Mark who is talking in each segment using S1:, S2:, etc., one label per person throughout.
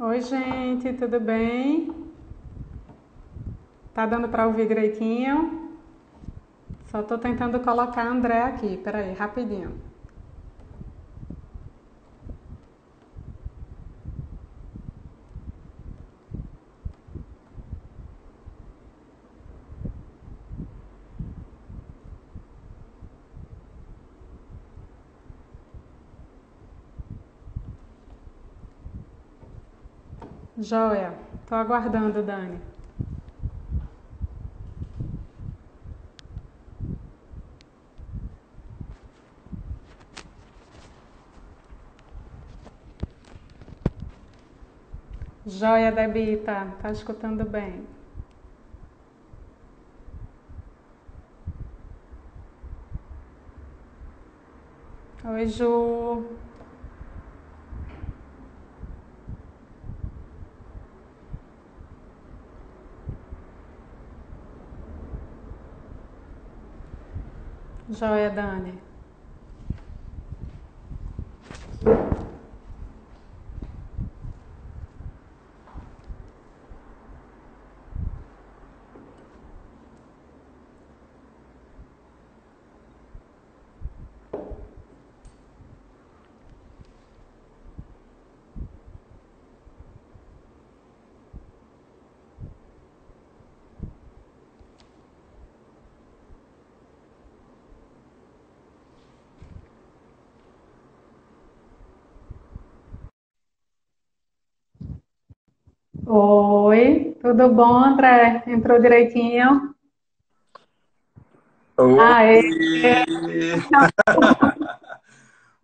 S1: Oi, gente, tudo bem? Tá dando para ouvir direitinho? Só tô tentando colocar a André aqui, peraí, rapidinho. Joia, tô aguardando, Dani. Joia, Debita, tá escutando bem? Oi, Ju. Joia, Dani. Oi, tudo bom, André? Entrou direitinho? Aê!
S2: Oi!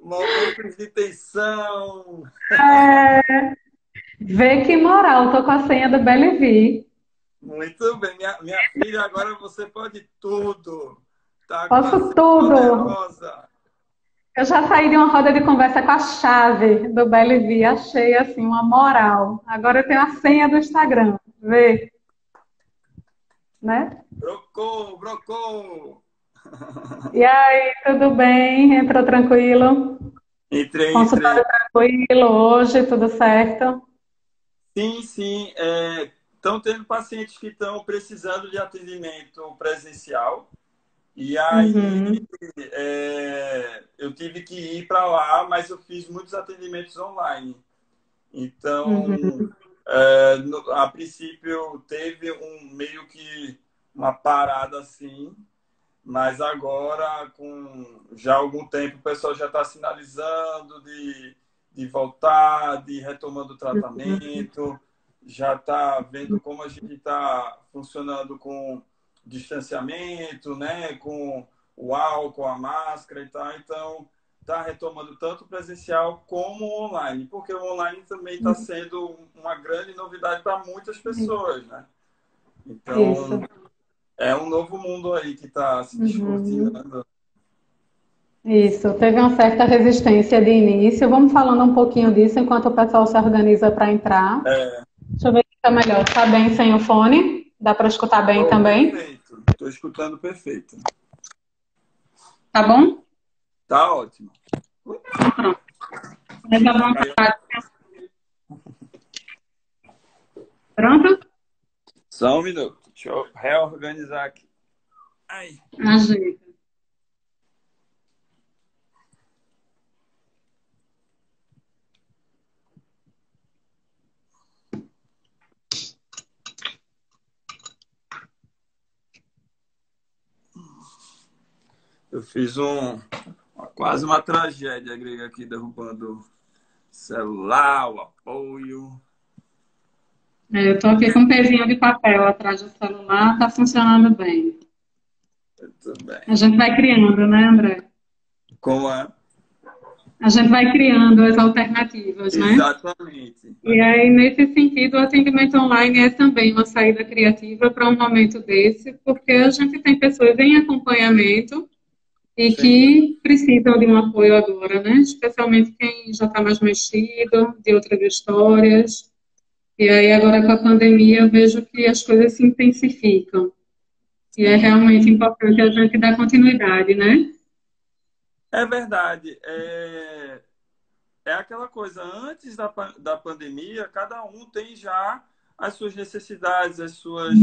S2: Momentos de tensão!
S1: Vê que moral, tô com a senha do Belivi.
S2: Muito bem, minha filha, agora você pode tudo. Tá com a
S1: Posso
S2: senha
S1: tudo!
S2: poderosa.
S1: Eu já saí de uma roda de conversa com a chave do Belivi, achei assim uma moral. Agora eu tenho a senha do Instagram, vê, né?
S2: Brocou, brocou!
S1: E aí, tudo bem? Entrou tranquilo?
S2: Entrei, entrei.
S1: Consultório tranquilo hoje, tudo certo?
S2: Sim, sim. Estão tendo pacientes que estão precisando de atendimento presencial. E aí
S1: Uhum,
S2: eu tive que ir para lá, mas eu fiz muitos atendimentos online. Então,
S1: uhum,
S2: a princípio teve um meio que uma parada assim, mas agora com já algum tempo o pessoal já está sinalizando de voltar, de retomando o
S1: uhum,
S2: tratamento, já está vendo como a gente está funcionando com distanciamento, né, com o álcool, a máscara e tal. Então, está retomando tanto presencial como online, porque o online também está
S1: uhum.
S2: sendo uma grande novidade para muitas pessoas, né?
S1: Isso.
S2: Então, é um novo mundo aí que está se
S1: Uhum.
S2: descortinando.
S1: Isso, teve uma certa resistência de início. Vamos falando um pouquinho disso enquanto o pessoal se organiza para entrar.
S2: É,
S1: Deixa eu ver se está melhor. Está bem sem o fone? Dá para escutar bem
S2: oh,
S1: também?
S2: perfeito. Estou escutando perfeito.
S1: Tá bom?
S2: Tá ótimo.
S1: Pronto. Mas tá bom.
S2: Caiu.
S1: Pronto?
S2: Só um minuto. Deixa eu reorganizar aqui. Ai,
S1: Ajeita.
S2: eu fiz quase uma tragédia grega aqui, derrubando o celular, o apoio.
S1: É, eu tô aqui com um pezinho de papel atrás do celular, tá funcionando bem.
S2: Tudo
S1: A
S2: bem.
S1: gente vai criando, né, André?
S2: Como é?
S1: A gente vai criando as alternativas, né?
S2: Exatamente.
S1: E aí, nesse sentido, o atendimento online é também uma saída criativa para um momento desse, porque a gente tem pessoas em acompanhamento e
S2: Sim.
S1: que precisam de um apoio agora, né? Especialmente quem já está mais mexido, de outras histórias. E aí, agora com a pandemia, eu vejo que as coisas se intensificam. E é
S2: Sim.
S1: realmente importante a gente dar continuidade, né?
S2: É verdade. é aquela coisa, antes da pandemia, cada um tem já as suas necessidades, as suas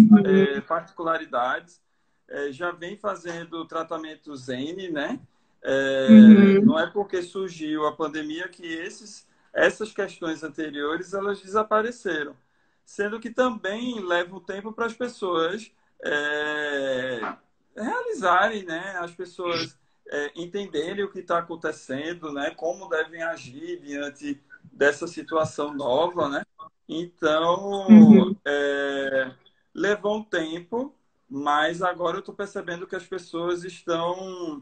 S2: particularidades, já vem fazendo tratamento Zen, né? Não é porque surgiu a pandemia que essas questões anteriores elas desapareceram. Sendo que também leva um tempo para as pessoas realizarem, né? As pessoas entenderem o que está acontecendo, né? Como devem agir diante dessa situação nova, né? Então, levou um tempo, mas agora eu estou percebendo que as pessoas estão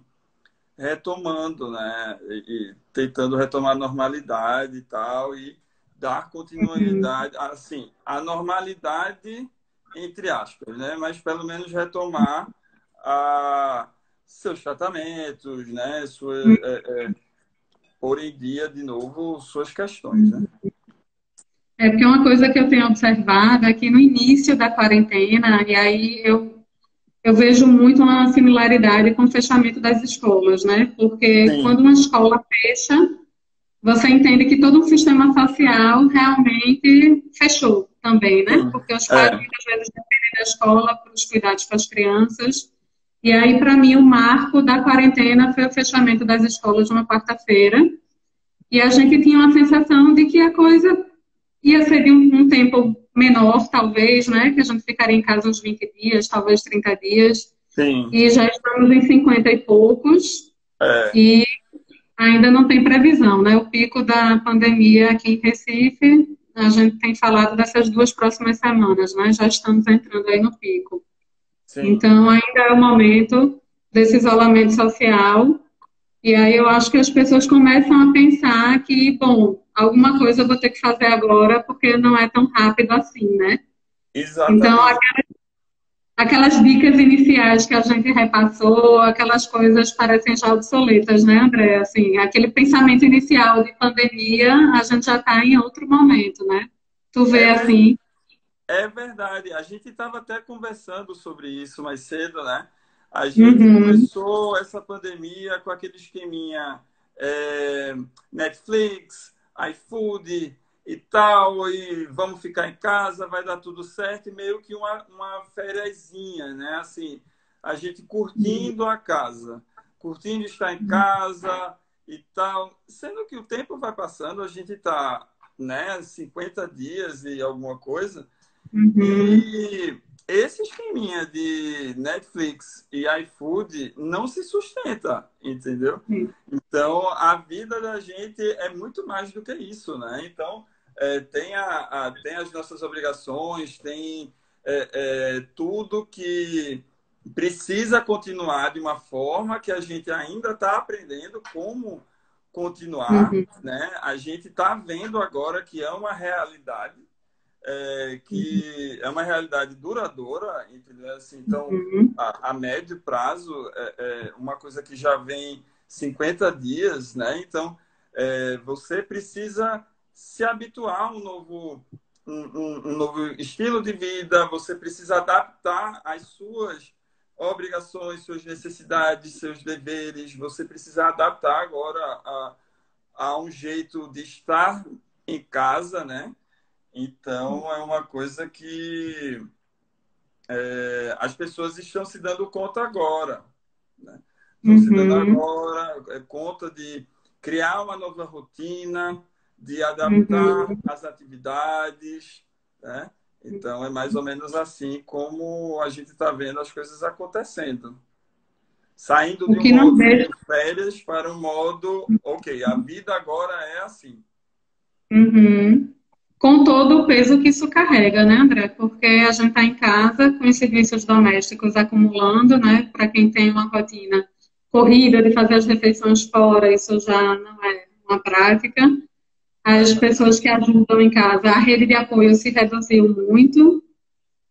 S2: retomando, né? E tentando retomar a normalidade e tal, e dar continuidade, assim, a normalidade, entre aspas, né? Mas pelo menos retomar seus tratamentos, né? Pôr em dia de novo suas questões, né?
S1: É porque uma coisa que eu tenho observado é que no início da quarentena, e aí eu vejo muito uma similaridade com o fechamento das escolas, né? Porque
S2: Sim.
S1: quando uma escola fecha, você entende que todo o sistema social realmente fechou também, né?
S2: Sim.
S1: Porque os pais muitas vezes dependem da escola para os cuidados com as crianças. E aí, para mim, o marco da quarentena foi o fechamento das escolas numa quarta-feira. E a gente tinha uma sensação de que a coisa ia ser de um tempo menor, talvez, né? Que a gente ficaria em casa uns 20 dias, talvez 30 dias.
S2: Sim.
S1: E já estamos em 50 e poucos.
S2: É.
S1: E ainda não tem previsão, né? O pico da pandemia aqui em Recife, a gente tem falado dessas 2 próximas semanas, né? Já estamos entrando aí no pico.
S2: Sim.
S1: Então, ainda é o momento desse isolamento social. E aí eu acho que as pessoas começam a pensar que, bom, alguma coisa eu vou ter que fazer agora, porque não é tão rápido assim, né? Então,
S2: Exatamente.
S1: aquelas dicas iniciais que a gente repassou, aquelas coisas parecem já obsoletas, né, André? Assim, aquele pensamento inicial de pandemia, a gente já está em outro momento, né? Tu vê
S2: É,
S1: assim.
S2: é verdade. A gente estava até conversando sobre isso mais cedo, né? A gente
S1: Uhum,
S2: começou essa pandemia com aquele esqueminha Netflix, iFood e tal, e vamos ficar em casa, vai dar tudo certo, e meio que uma fériasinha, né? Assim, a gente curtindo a casa, curtindo estar em casa e tal. Sendo que o tempo vai passando, a gente está, né, 50 dias e alguma coisa,
S1: uhum,
S2: e esse esqueminha de Netflix e iFood não se sustenta, entendeu?
S1: sim.
S2: Então, a vida da gente é muito mais do que isso, né? Então, tem as nossas obrigações, tem tudo que precisa continuar de uma forma que a gente ainda está aprendendo como continuar,
S1: Uhum,
S2: né? A gente está vendo agora que é uma realidade, que é uma realidade duradoura, entendeu? Assim, então,
S1: uhum,
S2: a médio prazo, uma coisa que já vem 50 dias, né? Então, você precisa se habituar a um novo estilo de vida, você precisa adaptar as suas obrigações, suas necessidades, seus deveres, você precisa adaptar agora a um jeito de estar em casa, né? Então, é uma coisa que as pessoas estão se dando conta agora, né? Estão se dando
S1: uhum,
S2: agora conta de criar uma nova rotina, de adaptar
S1: uhum.
S2: as atividades, né? Então, é mais ou menos assim como a gente está vendo as coisas acontecendo. Saindo
S1: O
S2: de um
S1: que não
S2: modo
S1: deixa.
S2: de férias para um modo, ok, a vida agora é assim.
S1: Uhum. Com todo o peso que isso carrega, né, André? Porque a gente está em casa com os serviços domésticos acumulando, né? Para quem tem uma rotina corrida de fazer as refeições fora, isso já não é uma prática. As pessoas que ajudam em casa, a rede de apoio se reduziu muito.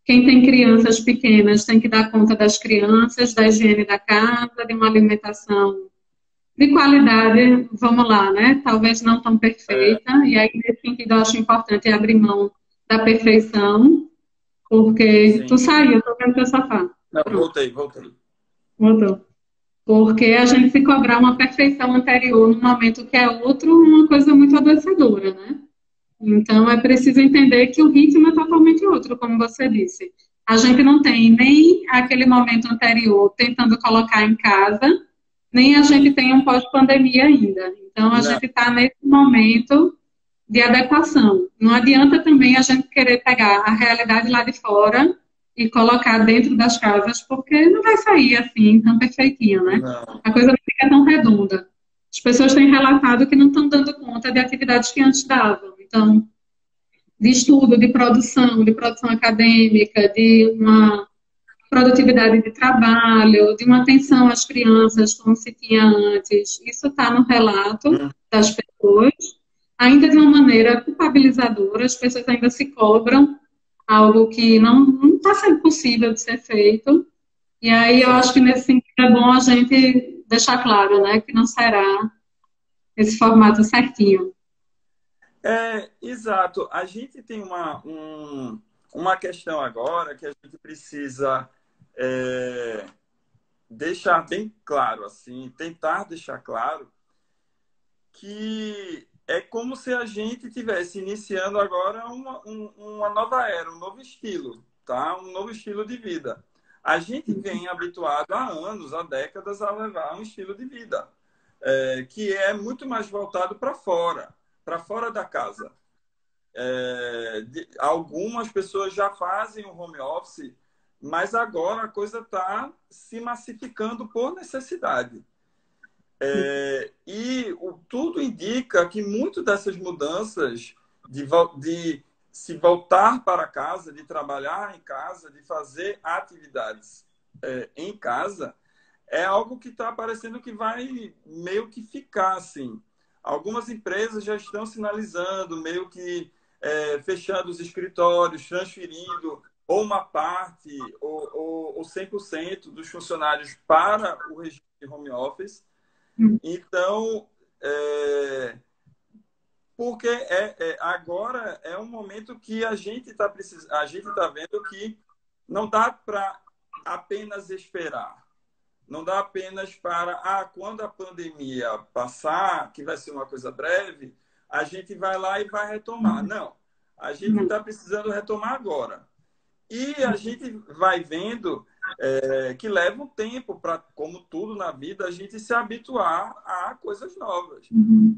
S1: Quem tem crianças pequenas tem que dar conta das crianças, da higiene da casa, de uma alimentação de qualidade, vamos lá, né? Talvez não tão
S2: É,
S1: perfeita, e aí, nesse sentido, eu acho importante abrir mão da perfeição, porque tu
S2: sim.
S1: saiu, eu tô vendo teu sofá.
S2: Não,
S1: Pronto,
S2: voltei.
S1: mudou. Porque a gente se cobrar uma perfeição anterior no momento que é outro, uma coisa muito adoecedora, né? Então, é preciso entender que o ritmo é totalmente outro, como você disse. A gente não tem nem aquele momento anterior tentando colocar em casa, nem a gente
S2: E,
S1: tem um pós-pandemia ainda. Então, a
S2: não,
S1: gente está nesse momento de adequação. Não adianta também a gente querer pegar a realidade lá de fora e colocar dentro das casas, porque não vai sair assim, tão perfeitinho, né?
S2: não.
S1: A coisa não fica tão redonda. As pessoas têm relatado que não estão dando conta de atividades que antes davam. Então, de estudo, de produção acadêmica, de uma produtividade de trabalho, de uma atenção às crianças como se tinha antes. Isso está no relato
S2: Hum,
S1: das pessoas, ainda de uma maneira culpabilizadora, as pessoas ainda se cobram algo que não está sendo possível de ser feito. E aí eu
S2: sim.
S1: acho que nesse sentido é bom a gente deixar claro, né, que não será esse formato certinho.
S2: Exato. A gente tem uma questão agora que a gente precisa é, deixar bem claro, assim, tentar deixar claro que é como se a gente tivesse iniciando agora uma nova era, um novo estilo, tá? Um novo estilo de vida. A gente vem habituado há anos, há décadas, a levar um estilo de vida que é muito mais voltado para fora da casa. Algumas pessoas já fazem o home office, mas agora a coisa está se massificando por necessidade. Tudo indica que muito dessas mudanças de se voltar para casa, de trabalhar em casa, de fazer atividades em casa, é algo que está parecendo que vai meio que ficar assim. Algumas empresas já estão sinalizando, meio que fechando os escritórios, transferindo ou uma parte ou 100% dos funcionários para o regime de home office. Então, porque agora é um momento que a gente está vendo que não dá para apenas esperar. Não dá apenas para, quando a pandemia passar, que vai ser uma coisa breve, a gente vai lá e vai retomar. Não, a gente está precisando retomar agora. E a gente vai vendo que leva um tempo para, como tudo na vida, a gente se habituar a coisas novas.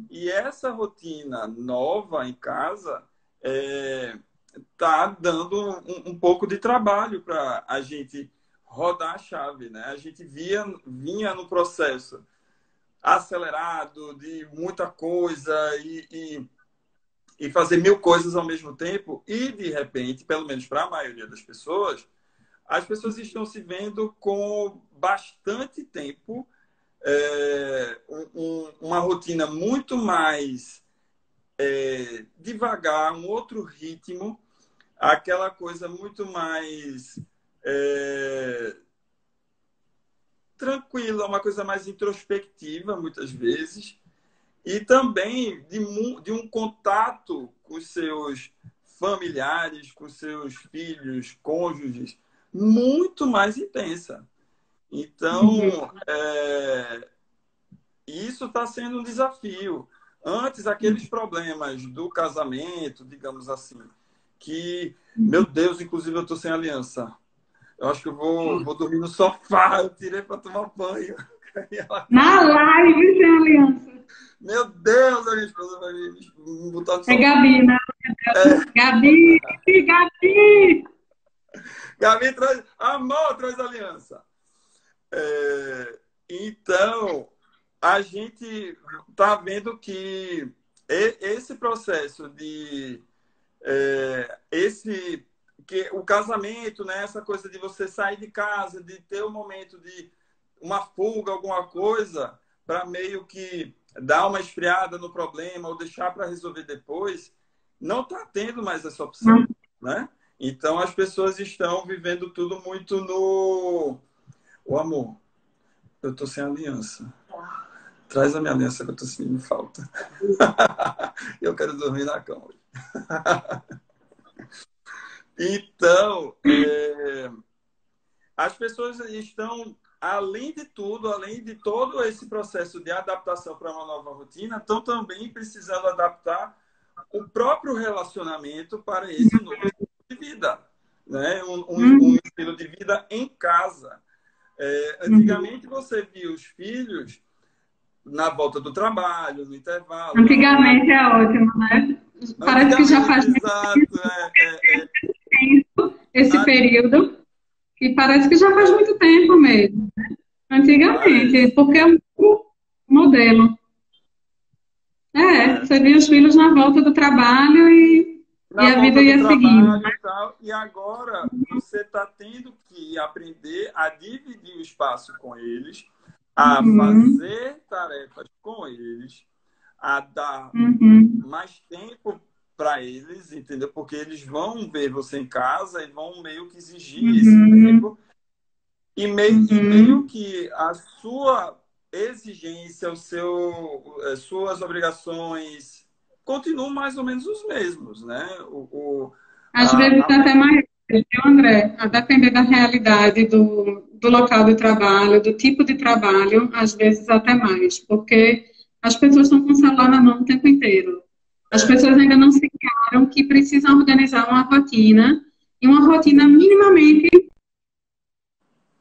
S2: E essa rotina nova em casa está dando um pouco de trabalho para a gente rodar a chave, né? A gente vinha no processo acelerado de muita coisa e fazer mil coisas ao mesmo tempo e, de repente, pelo menos para a maioria das pessoas, as pessoas estão se vendo com bastante tempo, uma rotina muito mais devagar, um outro ritmo, aquela coisa muito mais tranquila, uma coisa mais introspectiva, muitas vezes, e também de um contato com os seus familiares, com seus filhos, cônjuges, muito mais intensa. Então, isso está sendo um desafio. Antes, aqueles problemas do casamento, digamos assim, que, meu Deus, inclusive eu estou sem aliança. Eu acho que eu vou dormir no sofá, eu tirei para tomar banho.
S1: Na live sem aliança.
S2: Meu Deus, a minha esposa vai me botar no
S1: É
S2: sofá.
S1: Gabi, né? Gabi, Gabi!
S2: Gabi traz, amor, traz aliança. Então, a gente está vendo que esse processo de que o casamento, né, essa coisa de você sair de casa, de ter um momento de uma fuga, alguma coisa, para meio que dar uma esfriada no problema ou deixar para resolver depois, não está tendo mais essa opção, né? Então as pessoas estão vivendo tudo muito no o amor. Eu tô sem aliança. Traz a minha aliança que eu tô sentindo falta. Eu quero dormir na cama. Então, as pessoas estão além de tudo, além de todo esse processo de adaptação para uma nova rotina, estão também precisando adaptar o próprio relacionamento para esse novo estilo de vida, né? Um estilo de vida em casa. Antigamente você via os filhos na volta do trabalho, no intervalo.
S1: Antigamente é ótimo, né? Parece que já faz muito
S2: exato,
S1: tempo esse período, que parece que já faz muito tempo mesmo. Antigamente, porque é um modelo. Você via os filhos na volta do trabalho e a vida ia seguindo.
S2: E tal. E agora você está tendo que aprender a dividir o espaço com eles, a fazer tarefas com eles, a dar mais tempo para eles, entendeu? Porque eles vão ver você em casa e vão meio que exigir esse tempo. E meio que a sua exigência, suas obrigações continuam mais ou menos os mesmos, né?
S1: Às vezes até mais, viu, André? A depender da realidade do local de trabalho, do tipo de trabalho, às vezes até mais, porque as pessoas estão com o celular na mão o tempo inteiro. As pessoas ainda não se ligaram que precisam organizar uma rotina, e uma rotina minimamente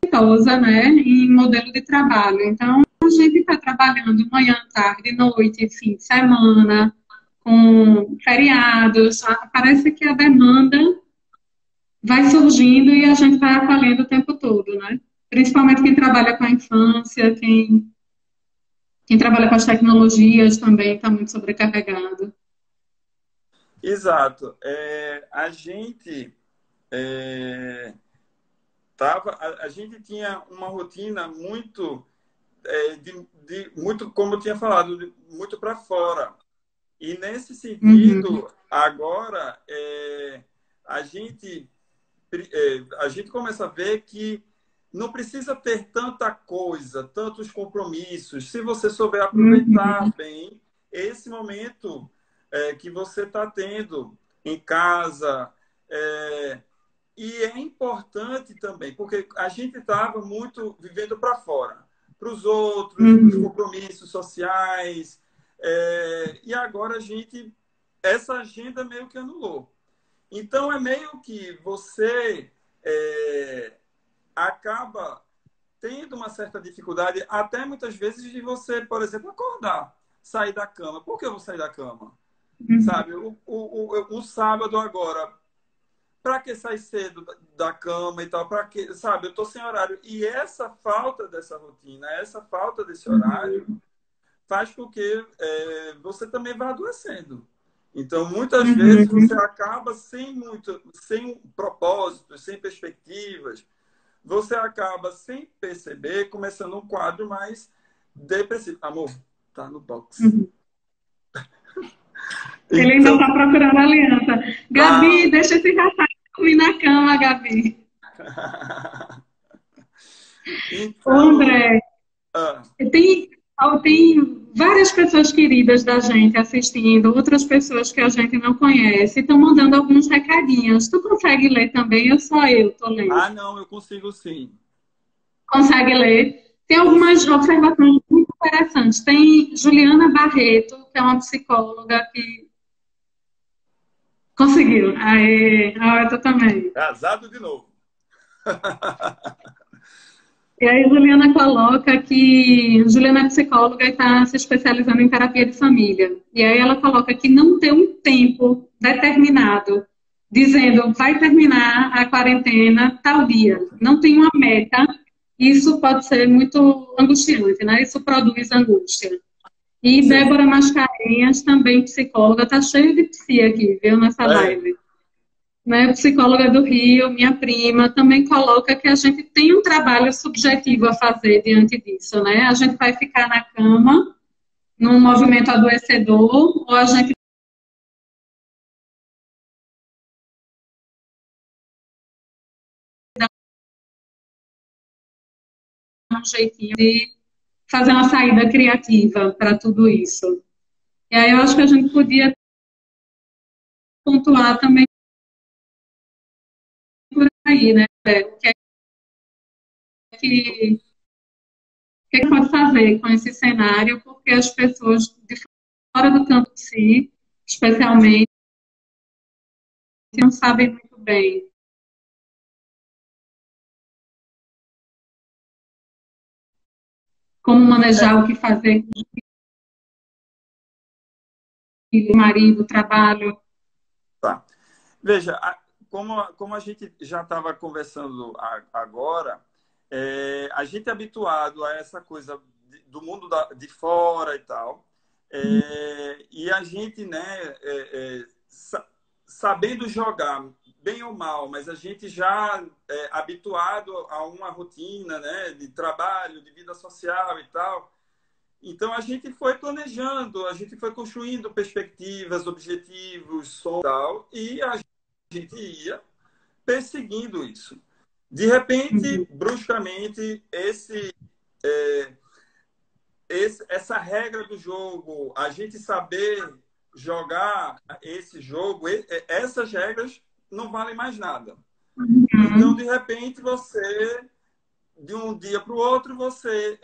S1: exitosa, né, em modelo de trabalho. Então, a gente está trabalhando manhã, tarde, noite, fim de semana, com feriados. Parece que a demanda vai surgindo e a gente vai acolhendo o tempo todo, né? Principalmente quem trabalha com a infância, quem trabalha com as tecnologias também está muito sobrecarregado.
S2: Exato. A gente a gente tinha uma rotina muito, muito, como eu tinha falado, muito para fora. E nesse sentido, agora a gente começa a ver que não precisa ter tanta coisa, tantos compromissos, se você souber aproveitar bem esse momento que você está tendo em casa. E é importante também, porque a gente estava muito vivendo para fora, para os outros, para os compromissos sociais, e agora essa agenda meio que anulou. Então, é meio que você acaba tendo uma certa dificuldade, até muitas vezes, de você, por exemplo, acordar, sair da cama. Por que eu vou sair da cama? Sabe, o sábado agora, para que sair cedo da cama e tal? Para que, sabe, eu estou sem horário. E essa falta dessa rotina, essa falta desse horário, faz com que você também vá adoecendo. Então, muitas vezes, você acaba sem propósitos, sem perspectivas. Você acaba, sem perceber, começando um quadro mais depressivo. Amor, tá no box.
S1: Ele ainda está procurando aliança. Gabi, deixa esse rapaz dormir na cama, Gabi.
S2: Então,
S1: André, tem várias pessoas queridas da gente assistindo, outras pessoas que a gente não conhece, estão mandando alguns recadinhos. Tu consegue ler também ou só eu estou lendo?
S2: Não, eu consigo sim.
S1: Consegue ler? Tem algumas observações muito interessantes. Tem Juliana Barreto, que é uma psicóloga que conseguiu. Eu também.
S2: Casado de novo.
S1: E aí, Juliana coloca que Juliana é psicóloga e está se especializando em terapia de família. E aí ela coloca que não tem um tempo determinado, dizendo vai terminar a quarentena tal dia. Não tem uma meta. Isso pode ser muito angustiante, né? Isso produz angústia. E sim. Débora Mascarenhas, também psicóloga, está cheia de psi aqui, viu, nessa live. Né, psicóloga do Rio, minha prima, também coloca que a gente tem um trabalho subjetivo a fazer diante disso, né? A gente vai ficar na cama, num movimento adoecedor, ou a gente dá um jeitinho de fazer uma saída criativa para tudo isso. E aí eu acho que a gente podia pontuar também por aí, né? O que é que que pode fazer com esse cenário, porque as pessoas de fora do campo de si, especialmente, não sabem muito bem como manejar o que fazer com o marido, o trabalho.
S2: Tá. Veja, como a gente já estava conversando agora, a gente é habituado a essa coisa do mundo de fora e tal, e a gente, né, sabendo jogar bem ou mal, mas a gente já é habituado a uma rotina, né, de trabalho, de vida social e tal. Então a gente foi planejando, a gente foi construindo perspectivas, objetivos, sonhos e tal, e a gente ia perseguindo isso. De repente, bruscamente, essa regra do jogo, a gente saber jogar esse jogo, essas regras não valem mais nada. Então, de repente, você, de um dia para o outro, você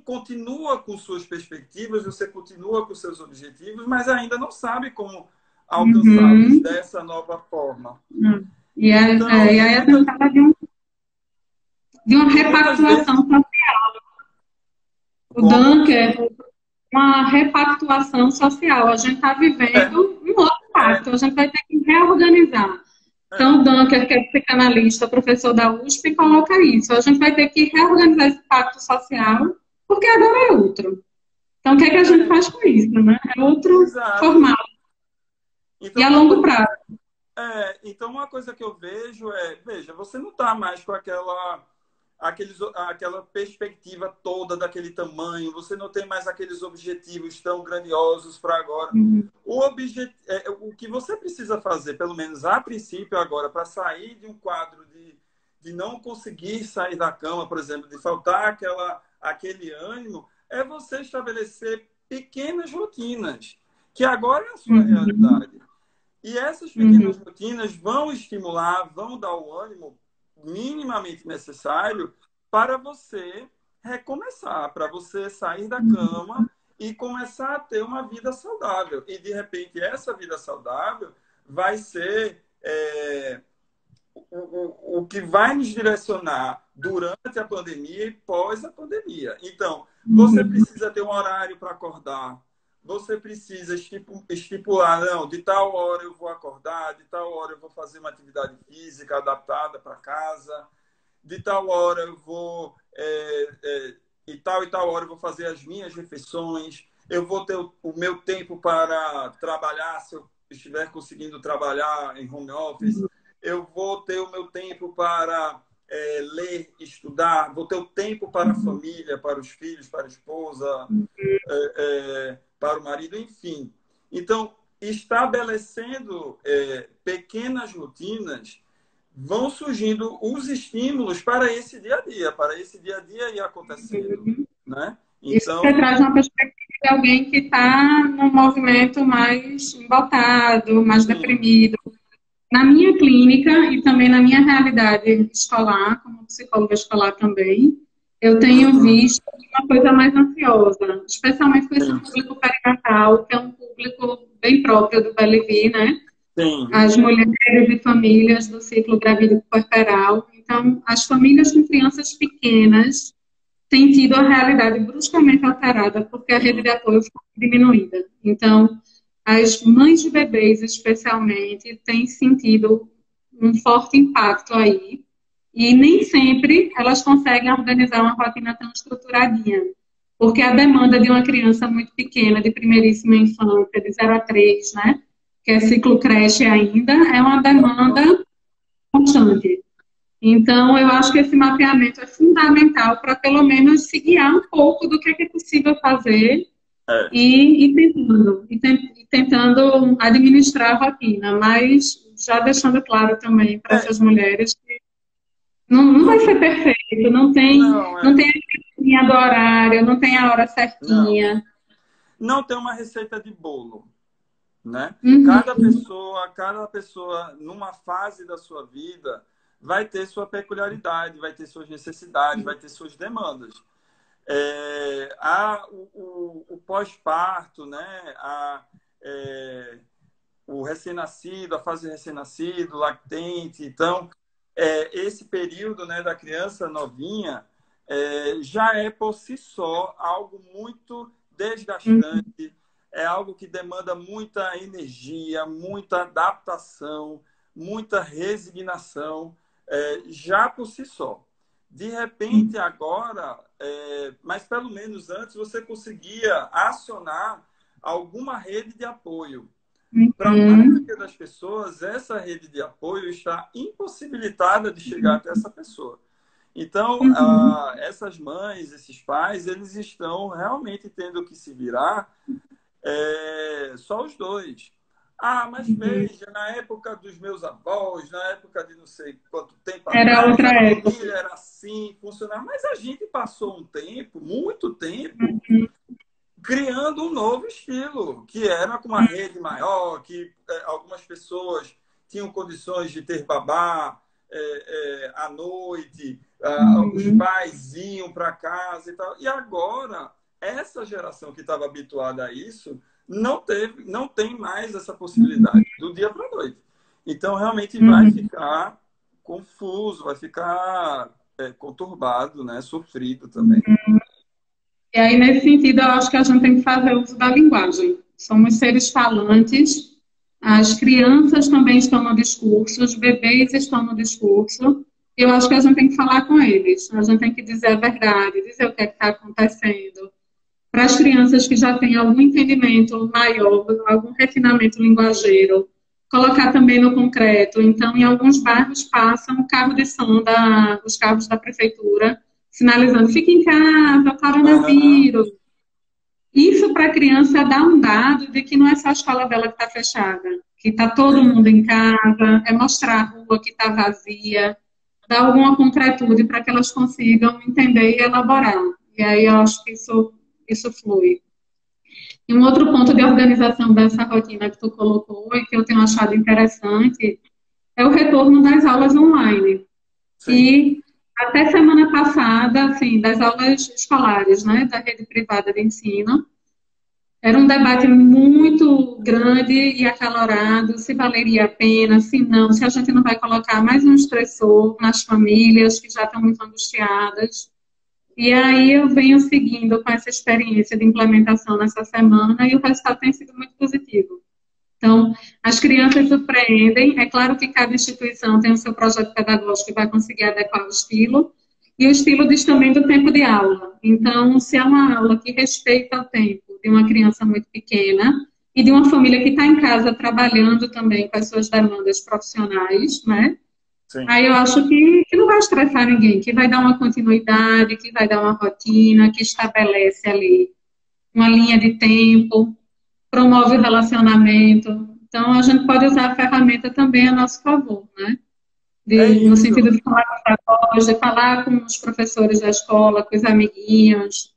S2: continua com suas perspectivas, você continua com seus objetivos, mas ainda não sabe como alcançá-los dessa nova forma.
S1: E
S2: então,
S1: aí a gente fala de uma repactuação social. O Dunker, uma repactuação social. A gente está vivendo um outro pacto, a gente vai ter que reorganizar. Então, o Dunker, que é psicanalista, professor da USP, coloca isso. A gente vai ter que reorganizar esse pacto social, porque agora é outro. Então, o que é que a gente faz com isso? Né? É outro formato. Então, e a longo prazo.
S2: Então, uma coisa que eu vejo veja, você não está mais com aquela perspectiva toda daquele tamanho, você não tem mais aqueles objetivos tão grandiosos para agora. O que você precisa fazer, pelo menos a princípio agora, para sair de um quadro de não conseguir sair da cama, por exemplo, de faltar aquele ânimo, é você estabelecer pequenas rotinas, que agora é a sua realidade. E essas pequenas rotinas vão estimular, vão dar o ânimo minimamente necessário para você recomeçar, para você sair da cama e começar a ter uma vida saudável. E, de repente, essa vida saudável vai ser o que vai nos direcionar durante a pandemia e pós a pandemia. Então, você precisa ter um horário para acordar, você precisa estipular, não, de tal hora eu vou acordar, de tal hora eu vou fazer uma atividade física adaptada para casa, de tal hora eu vou, e tal hora eu vou fazer as minhas refeições, eu vou ter o meu tempo para trabalhar, se eu estiver conseguindo trabalhar em home office, eu vou ter o meu tempo para ler, estudar, vou ter o tempo para a família, para os filhos, para a esposa, para o marido, enfim. Então, estabelecendo pequenas rotinas, vão surgindo os estímulos para esse dia a dia ir acontecendo. Né?
S1: Então, isso você traz uma perspectiva de alguém que está num movimento mais embotado, mais deprimido. Na minha clínica e também na minha realidade escolar, como psicóloga escolar também, eu tenho visto uma coisa mais ansiosa, especialmente com esse público perinatal, que é um público bem próprio do PLV, né?
S2: Sim.
S1: As mulheres e famílias do ciclo gravídico puerperal. Então, as famílias com crianças pequenas têm tido a realidade bruscamente alterada porque a rede de apoio foi diminuída. Então, as mães de bebês, especialmente, têm sentido um forte impacto aí. E nem sempre elas conseguem organizar uma rotina tão estruturadinha. Porque a demanda de uma criança muito pequena, de primeiríssima infância, de 0 a 3, né? Que é ciclo creche ainda, é uma demanda constante. Então, eu acho que esse mapeamento é fundamental para, pelo menos, se guiar um pouco do que é possível fazer e tentando administrar a rotina, mas já deixando claro também para essas mulheres que não vai ser perfeito, não tem a linha do horário, não tem a hora certinha.
S2: Não tem uma receita de bolo, né? Cada pessoa, numa fase da sua vida, vai ter sua peculiaridade, vai ter suas necessidades, vai ter suas demandas. Há o pós-parto, né? O recém-nascido, a fase recém-nascido, lactente. Então, esse período, né, da criança novinha já é por si só algo muito desgastante, é algo que demanda muita energia, muita adaptação, muita resignação, já por si só. De repente, agora, mas pelo menos antes, você conseguia acionar alguma rede de apoio. Para a maioria das pessoas, essa rede de apoio está impossibilitada de chegar até essa pessoa. Então, essas mães, esses pais, eles estão realmente tendo que se virar só os dois. Ah, mas veja, na época dos meus avós, na época de não sei quanto tempo
S1: Era
S2: atrás,
S1: outra
S2: a
S1: época.
S2: família era assim, funcionava. Mas a gente passou um tempo, muito tempo, criando um novo estilo, que era com uma rede maior, que algumas pessoas tinham condições de ter babá à noite, os pais iam para casa e tal. E agora, essa geração que estava habituada a isso, não tem mais essa possibilidade do dia para a noite. Então, realmente vai ficar confuso, vai ficar conturbado, né? Sofrido também.
S1: E aí, nesse sentido, eu acho que a gente tem que fazer uso da linguagem. Somos seres falantes, as crianças também estão no discurso, os bebês estão no discurso. Eu acho que a gente tem que falar com eles, a gente tem que dizer a verdade, dizer o que está acontecendo. Para as crianças que já têm algum entendimento maior, algum refinamento linguageiro, colocar também no concreto. Então, em alguns bairros passam o carro de som, os carros da prefeitura, sinalizando, fique em casa, coronavírus. Isso para a criança dá um dado de que não é só a escola dela que está fechada, que está todo mundo em casa, é mostrar a rua que está vazia, dar alguma concretude para que elas consigam entender e elaborar. E aí eu acho que isso flui. E um outro ponto de organização dessa rotina que tu colocou e que eu tenho achado interessante é o retorno das aulas online.
S2: Sim.
S1: E até semana passada, assim, das aulas escolares, né, da rede privada de ensino, era um debate muito grande e acalorado, se valeria a pena, se não, se a gente não vai colocar mais um estressor nas famílias que já estão muito angustiadas. E aí eu venho seguindo com essa experiência de implementação nessa semana e o resultado tem sido muito positivo. Então, as crianças surpreendem. É claro que cada instituição tem o seu projeto pedagógico e vai conseguir adequar o estilo. E o estilo diz também do tempo de aula. Então, se é uma aula que respeita o tempo de uma criança muito pequena e de uma família que está em casa trabalhando também com as suas demandas profissionais, né?
S2: Sim.
S1: Aí eu acho que não vai estressar ninguém, que vai dar uma continuidade, que vai dar uma rotina, que estabelece ali uma linha de tempo, promove o relacionamento. Então, a gente pode usar a ferramenta também a nosso favor, né? No
S2: Isso.
S1: sentido de falar com os avós, de falar com os professores da escola, com os amiguinhos,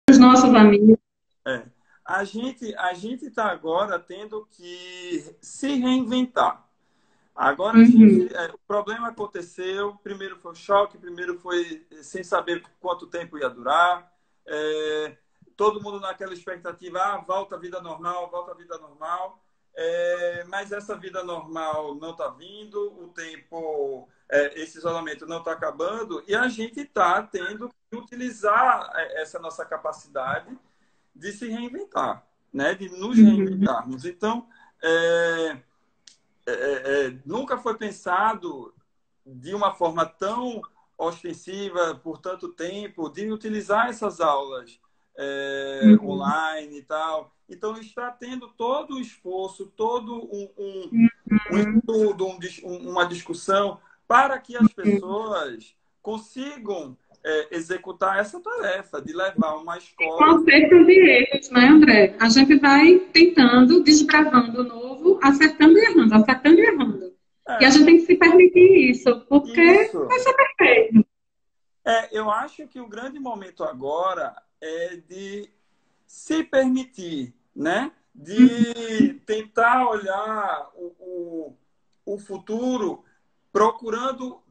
S1: com os nossos amigos.
S2: A gente está agora tendo que se reinventar. Agora, o problema aconteceu, primeiro foi o choque, primeiro foi sem saber quanto tempo ia durar, todo mundo naquela expectativa, volta à vida normal, volta à vida normal, mas essa vida normal não está vindo, o tempo, esse isolamento não está acabando, e a gente está tendo que utilizar essa nossa capacidade de se reinventar, né? De nos reinventarmos. Então, nunca foi pensado de uma forma tão ostensiva por tanto tempo de utilizar essas aulas online e tal. Então está tendo todo o esforço, todo um estudo, uma discussão para que as pessoas consigam executar essa tarefa de levar uma escola.
S1: Consertos e erros, né, André? A gente vai tentando, desbravando o novo, acertando e errando, acertando e errando. E a gente tem que se permitir isso, porque vai ser perfeito.
S2: Eu acho que o grande momento agora é de se permitir, né? De tentar olhar o futuro procurando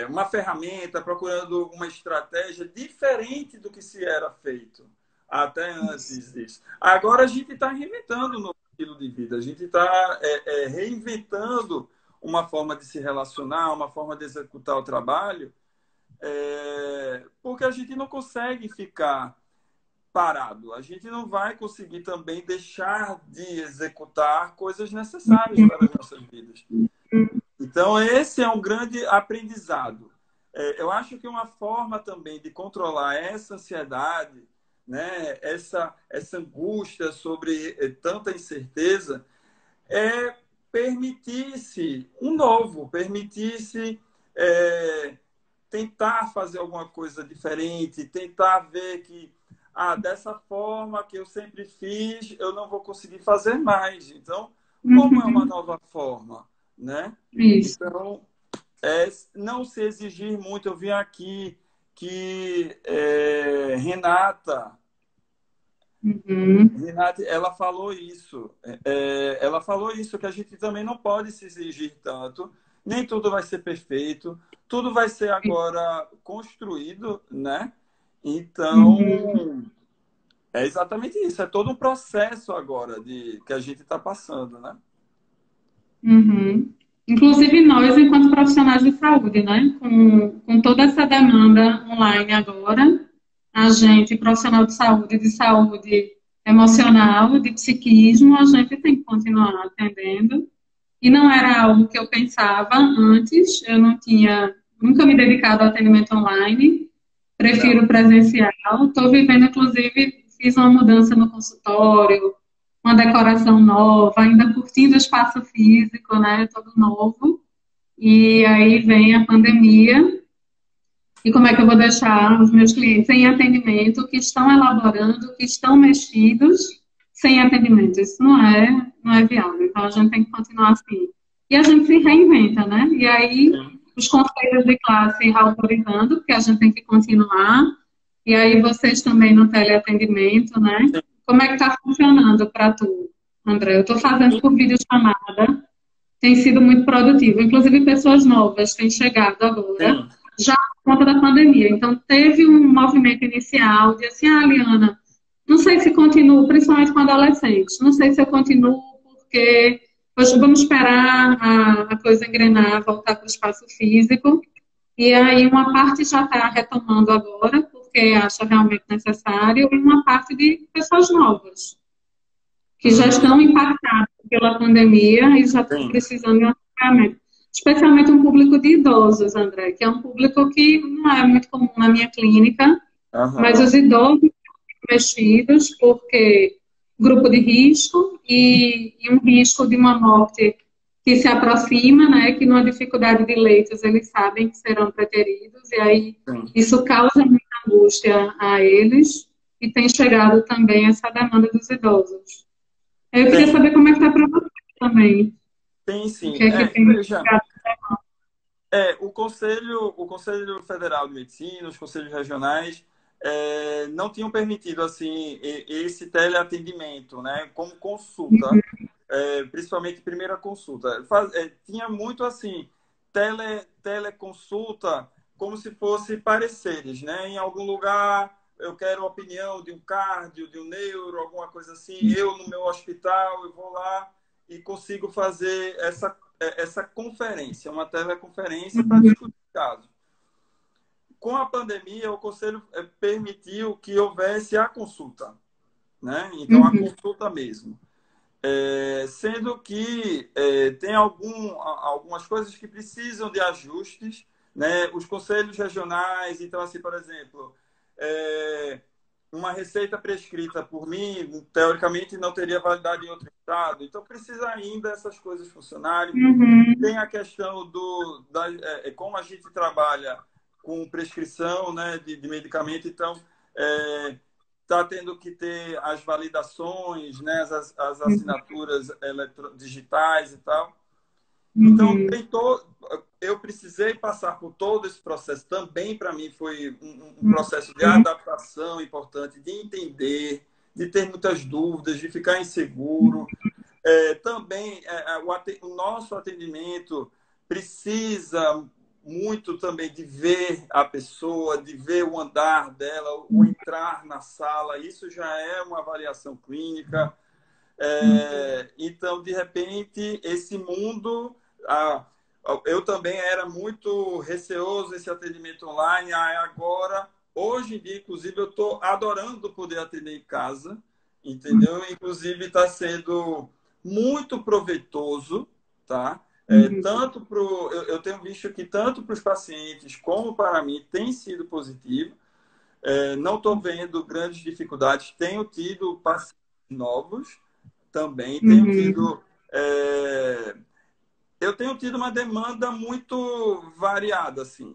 S2: uma ferramenta, procurando uma estratégia diferente do que se era feito até antes disso. Agora a gente está reinventando um novo estilo de vida, a gente está reinventando uma forma de se relacionar, uma forma de executar o trabalho, porque a gente não consegue ficar parado. A gente não vai conseguir também deixar de executar coisas necessárias para as nossas vidas. Então, esse é um grande aprendizado. Eu acho que uma forma também de controlar essa ansiedade, né, essa angústia sobre tanta incerteza, é permitir-se um novo, permitir-se tentar fazer alguma coisa diferente, tentar ver que dessa forma que eu sempre fiz, eu não vou conseguir fazer mais. Então, como é uma nova forma, né?
S1: Isso.
S2: Então, não se exigir muito. Eu vi aqui que Renata, ela falou isso. Ela falou isso, que a gente também não pode se exigir tanto. Nem tudo vai ser perfeito. Tudo vai ser agora construído, né? Então, é exatamente isso. É todo um processo agora que a gente está passando, né?
S1: Inclusive nós, enquanto profissionais de saúde, né? Com toda essa demanda online agora, a gente, profissional de saúde emocional, de psiquismo, a gente tem que continuar atendendo. E não era algo que eu pensava antes, eu não tinha nunca me dedicado ao atendimento online, prefiro presencial. Estou vivendo, inclusive, fiz uma mudança no consultório, uma decoração nova, ainda curtindo o espaço físico, né, todo novo. E aí vem a pandemia. E como é que eu vou deixar os meus clientes em atendimento, que estão elaborando, que estão mexidos, sem atendimento? Isso não é viável. Então, a gente tem que continuar assim. E a gente se reinventa, né? E aí, os conselhos de classe autorizando, porque a gente tem que continuar. E aí, vocês também no teleatendimento, né? Como é que está funcionando para tu, André? Eu estou fazendo por videochamada, tem sido muito produtivo. Inclusive, pessoas novas têm chegado agora,
S2: Sim.
S1: já por conta da pandemia. Então, teve um movimento inicial de assim, Liana, não sei se continuo, principalmente com adolescentes, não sei se eu continuo porque hoje vamos esperar a coisa engrenar, voltar para o espaço físico. E aí uma parte já está retomando agora, porque acha realmente necessário, e uma parte de pessoas novas que já estão impactados pela pandemia e já estão
S2: Sim.
S1: precisando de um acompanhamento. Especialmente um público de idosos, André, que é um público que não é muito comum na minha clínica, mas os idosos mexidos, porque grupo de risco e um risco de uma morte que se aproxima, né, que numa dificuldade de leitos eles sabem que serão preteridos, e aí isso causa muita angústia a eles, e tem chegado também essa demanda dos idosos. Eu queria saber como é que está para você também.
S2: Tem
S1: O
S2: sim.
S1: que é que tem
S2: Veja,
S1: chegado?
S2: o Conselho Federal de Medicina, os conselhos regionais, não tinham permitido assim esse teleatendimento, né, como consulta, principalmente primeira consulta. Tinha muito assim teleconsulta como se fosse pareceres, né? Em algum lugar eu quero a opinião de um cardio, de um neuro, alguma coisa assim. Eu no meu hospital eu vou lá e consigo fazer essa conferência, uma teleconferência para discutir o caso. Com a pandemia, o Conselho permitiu que houvesse a consulta, né? Então, a consulta mesmo. Sendo que tem algumas coisas que precisam de ajustes, né? Os conselhos regionais, então, assim, por exemplo, uma receita prescrita por mim, teoricamente, não teria validade em outro estado. Então, precisa ainda essas coisas funcionarem. Tem a questão como a gente trabalha com prescrição, né, de medicamento, então está tendo que ter as validações, né, as assinaturas digitais e tal. Então, eu precisei passar por todo esse processo. Também, para mim, foi um processo de adaptação importante, de entender, de ter muitas dúvidas, de ficar inseguro. Também, o nosso atendimento precisa muito também de ver a pessoa, de ver o andar dela, o entrar na sala. Isso já é uma avaliação clínica. Então, de repente, esse mundo... eu também era muito receoso esse atendimento online. Agora, hoje em dia, inclusive, eu estou adorando poder atender em casa, entendeu? Inclusive, está sendo muito proveitoso, tá? Tanto eu tenho visto que tanto para os pacientes como para mim tem sido positivo. Não estou vendo grandes dificuldades. Tenho tido pacientes novos também. Eu tenho tido uma demanda muito variada, assim.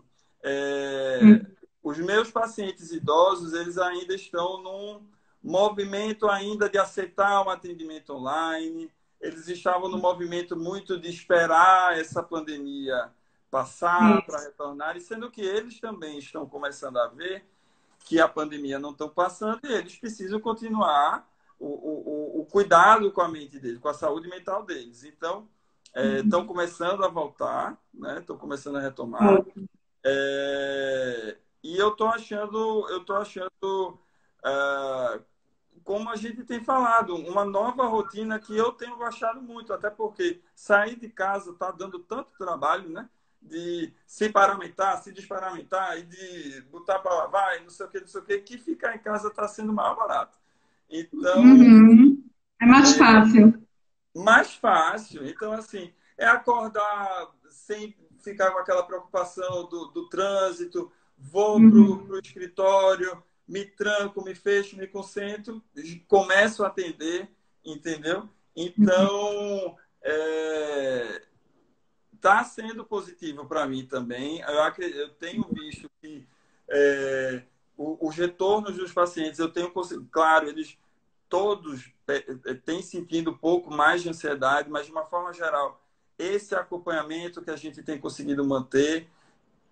S2: Os meus pacientes idosos, eles ainda estão num movimento ainda de aceitar um atendimento online. Eles estavam no movimento muito de esperar essa pandemia passar para retornar, e sendo que eles também estão começando a ver que a pandemia não está passando e eles precisam continuar o cuidado com a mente deles, com a saúde mental deles. Então, estão começando a voltar, né? Estão começando a retomar. E eu estou achando, como a gente tem falado, uma nova rotina que eu tenho gostado muito, até porque sair de casa está dando tanto trabalho, né? De se paramentar, se desparamentar e de botar para lavar e não sei o que ficar em casa está sendo mais barato. Então,
S1: é mais fácil.
S2: Mais fácil. Então, assim, é acordar sem ficar com aquela preocupação do trânsito, vou para o escritório, me tranco, me fecho, me concentro, começo a atender, entendeu? Então, está sendo positivo para mim também. Eu tenho visto que os retornos dos pacientes, eu tenho conseguido, claro, eles todos têm sentido um pouco mais de ansiedade, mas de uma forma geral, esse acompanhamento que a gente tem conseguido manter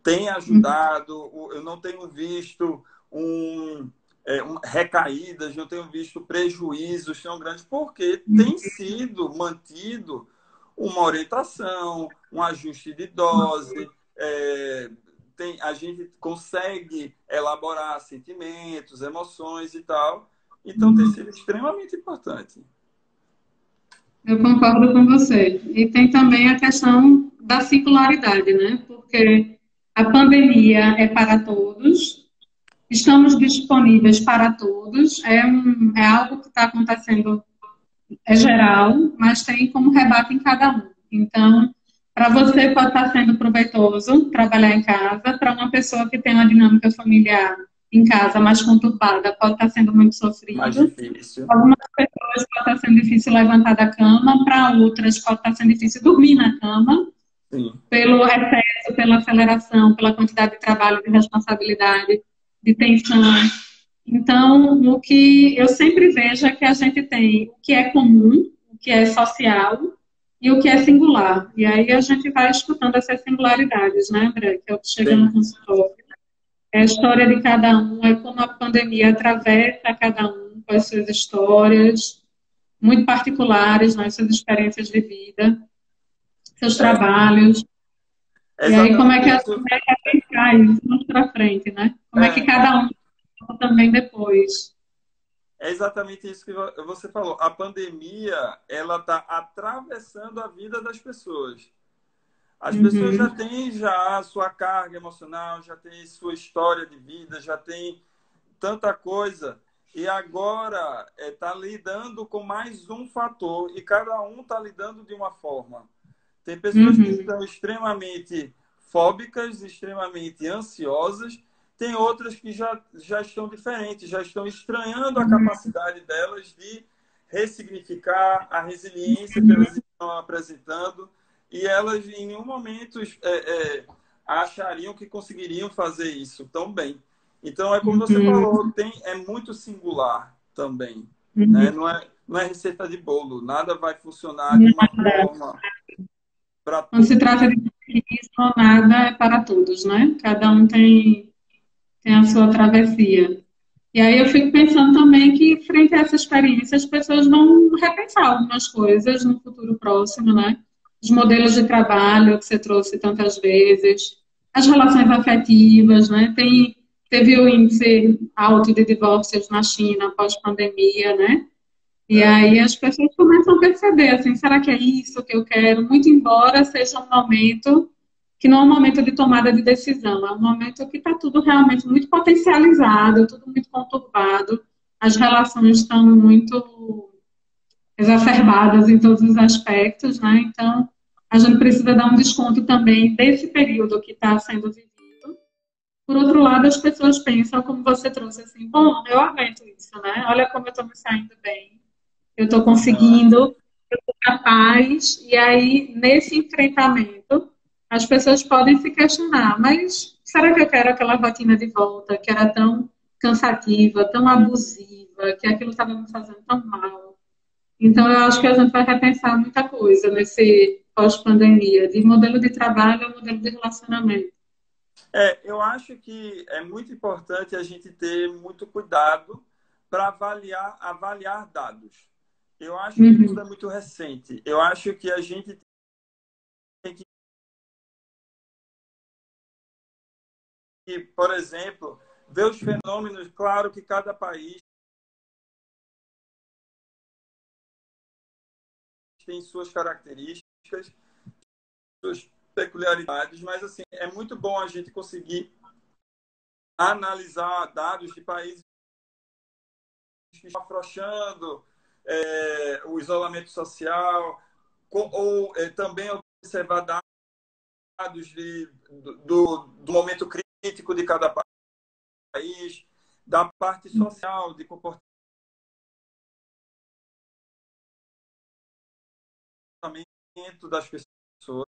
S2: tem ajudado. Eu não tenho visto recaídas, não tenho visto prejuízos tão grandes, porque tem sido mantido uma orientação, um ajuste de dose, a gente consegue elaborar sentimentos, emoções e tal. Então, tem sido extremamente importante.
S1: Eu concordo com você. E tem também a questão da singularidade, né? Porque a pandemia é para todos, estamos disponíveis para todos, é algo que está acontecendo, é geral, mas tem como rebate em cada um. Então, para você pode estar sendo proveitoso trabalhar em casa, para uma pessoa que tem uma dinâmica familiar em casa mais conturbada, pode estar sendo muito sofrido.
S2: Mais difícil.
S1: Algumas pessoas pode estar sendo difícil levantar da cama, para outras pode estar sendo difícil dormir na cama. Sim. Pelo excesso, pela aceleração, pela quantidade de trabalho, de responsabilidade, de tensão. Então, o que eu sempre vejo é que a gente tem o que é comum, o que é social e o que é singular. E aí a gente vai escutando essas singularidades, né, André? Que é o que chega no consultório. É a história de cada um, é como a pandemia atravessa cada um com as suas histórias, muito particulares, né, suas experiências de vida, seus trabalhos. E aí como é que a gente vai aplicar isso mais para frente, né? Como é que cada um também depois.
S2: É exatamente isso que você falou. A pandemia, ela está atravessando a vida das pessoas. As pessoas já têm a sua carga emocional, já têm sua história de vida, já tem tanta coisa. E agora está lidando com mais um fator. E cada um está lidando de uma forma. Tem pessoas que estão extremamente fóbicas, extremamente ansiosas. Tem outras que já estão diferentes, já estão estranhando a capacidade delas de ressignificar a resiliência que elas estão apresentando. E elas, em nenhum momento, achariam que conseguiriam fazer isso tão bem. Então, é como você falou, é muito singular também. Né? Não é receita de bolo. Nada vai funcionar de uma forma para todos.
S1: Quando se trata de isso, nada é para todos, né? Cada um tem a sua travessia. E aí eu fico pensando também que, frente a essa experiência, as pessoas vão repensar algumas coisas no futuro próximo, né? Os modelos de trabalho que você trouxe tantas vezes, as relações afetivas, né? Teve o índice alto de divórcios na China após pandemia, né? E aí as pessoas começam a perceber, assim, será que é isso que eu quero? Muito embora seja um momento que não é um momento de tomada de decisão, é um momento que está tudo realmente muito potencializado, tudo muito conturbado, as relações estão muito exacerbadas em todos os aspectos, né? Então, a gente precisa dar um desconto também desse período que está sendo vivido. Por outro lado, as pessoas pensam, como você trouxe, assim, bom, eu aguento isso, né? Olha como eu estou me saindo bem, eu estou
S2: Aham.
S1: conseguindo, capaz, e aí, nesse enfrentamento, as pessoas podem se questionar, mas será que eu quero aquela rotina de volta, que era tão cansativa, tão abusiva, que aquilo estava me fazendo tão mal? Então, eu acho que a gente vai repensar muita coisa nesse pós-pandemia, de modelo de trabalho ao modelo de relacionamento.
S2: Eu acho que é muito importante a gente ter muito cuidado para avaliar dados. Eu acho que tudo
S1: Uhum.
S2: é muito recente. Eu acho que a gente tem que, por exemplo, ver os fenômenos. Claro que cada país tem suas características, suas peculiaridades, mas assim é muito bom a gente conseguir analisar dados de países que estão afrouxando o isolamento social, ou também observar dados do momento crítico de cada país, da parte social, de comportamento das pessoas.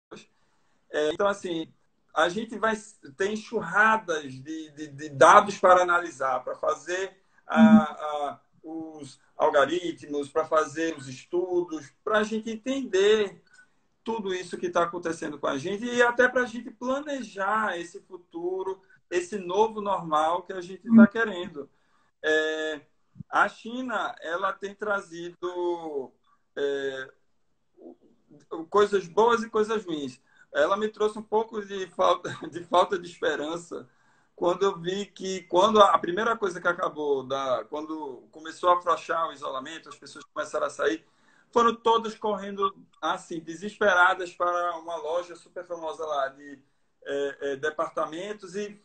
S2: Então, assim, a gente vai ter enxurradas de dados para analisar, para fazer os algoritmos, para fazer os estudos, para a gente entender tudo isso que está acontecendo com a gente e até para a gente planejar esse futuro, esse novo normal que a gente está querendo. É, a China, ela tem trazido é, coisas boas e coisas ruins. Ela me trouxe um pouco de falta de esperança quando eu vi que quando a primeira coisa que acabou, quando começou a afrouxar o isolamento, as pessoas começaram a sair, foram todas correndo assim, desesperadas para uma loja super famosa lá de departamentos e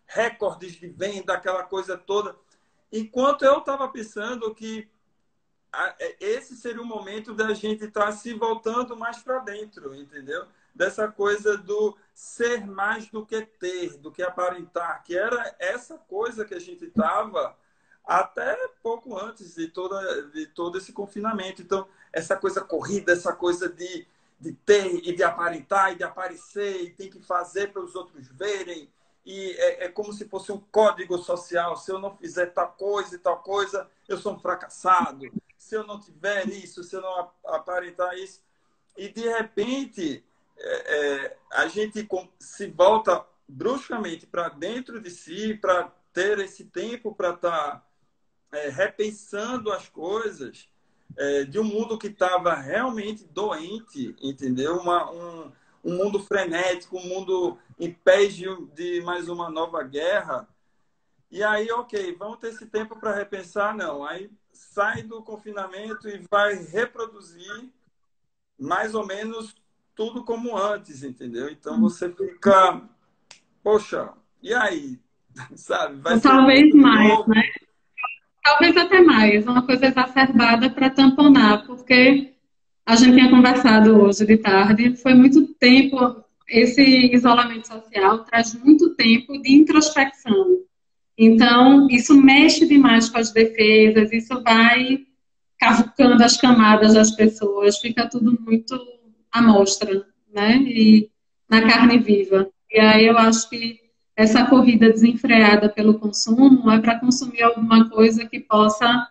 S2: recordes de venda, aquela coisa toda. Enquanto eu estava pensando que esse seria o momento da gente estar se voltando mais para dentro, entendeu? Dessa coisa do ser mais do que ter, do que aparentar, que era essa coisa que a gente estava até pouco antes de todo esse confinamento. Então, essa coisa corrida, essa coisa de ter e de aparentar e de aparecer e tem que fazer para os outros verem. E é como se fosse um código social. Se eu não fizer tal coisa e tal coisa, eu sou um fracassado. Se eu não tiver isso, se eu não aparentar isso. E, de repente, a gente se volta bruscamente para dentro de si, para ter esse tempo para estar repensando as coisas de um mundo que estava realmente doente, entendeu? Um mundo frenético, um mundo em pés de mais uma nova guerra. E aí, ok, vamos ter esse tempo para repensar? Não. Aí sai do confinamento e vai reproduzir mais ou menos tudo como antes, entendeu? Então você fica, poxa, e aí? Sabe? Vai
S1: Ou
S2: ser
S1: talvez
S2: tudo de
S1: mais,
S2: novo?
S1: né? Talvez até mais, uma coisa exacerbada para tamponar, porque a gente tinha conversado hoje de tarde, foi muito tempo, esse isolamento social traz muito tempo de introspecção. Então, isso mexe demais com as defesas, isso vai cavucando as camadas das pessoas, fica tudo muito à mostra, né? E na carne viva. E aí eu acho que essa corrida desenfreada pelo consumo é para consumir alguma coisa que possa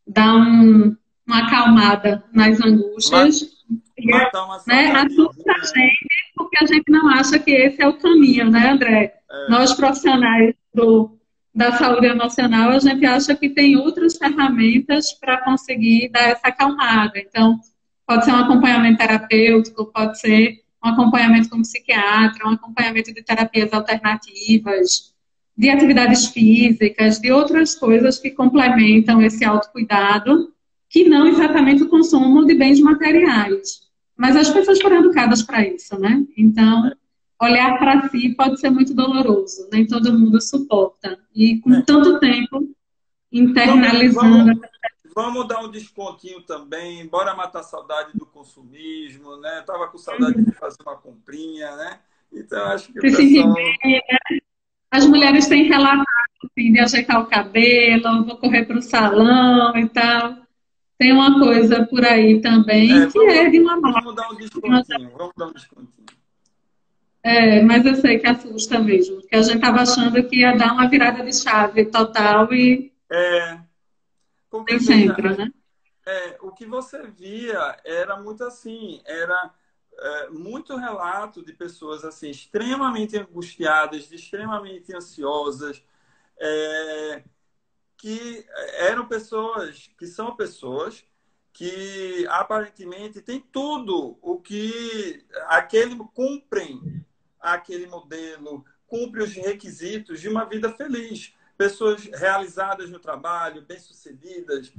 S1: dar uma acalmada nas
S2: Ma-
S1: angústias,
S2: Matar uma
S1: né? Assusta
S2: saudadezinha,
S1: a
S2: né?
S1: gente porque a gente não acha que esse é o caminho, né, André?
S2: É,
S1: Nós profissionais da saúde emocional, a gente acha que tem outras ferramentas para conseguir dar essa acalmada. Então, pode ser um acompanhamento terapêutico, pode ser um acompanhamento com psiquiatra, um acompanhamento de terapias alternativas, de atividades físicas, de outras coisas que complementam esse autocuidado, que não exatamente o consumo de bens materiais. Mas as pessoas foram educadas para isso, né? Então, olhar para si pode ser muito doloroso, nem todo mundo suporta. E com tanto tempo internalizando.
S2: Vamos dar um descontinho também, bora matar a saudade do consumismo, né? Tava com saudade de fazer uma comprinha, né? Então, acho que o pessoal...
S1: As mulheres têm relatado assim, de ajeitar o cabelo, vou correr para o salão e tal. Tem uma coisa por aí também que é de uma marca.
S2: Vamos dar um descontinho, vamos dar um descontinho.
S1: Mas eu sei que assusta mesmo, porque a gente estava achando que ia dar uma virada de chave total e
S2: Porque,
S1: nem sempre, né?
S2: O que você via era muito assim, era muito relato de pessoas assim extremamente angustiadas, extremamente ansiosas, que eram pessoas, que são pessoas que aparentemente têm tudo o que cumprem aquele modelo, cumpre os requisitos de uma vida feliz. Pessoas realizadas no trabalho, bem-sucedidas,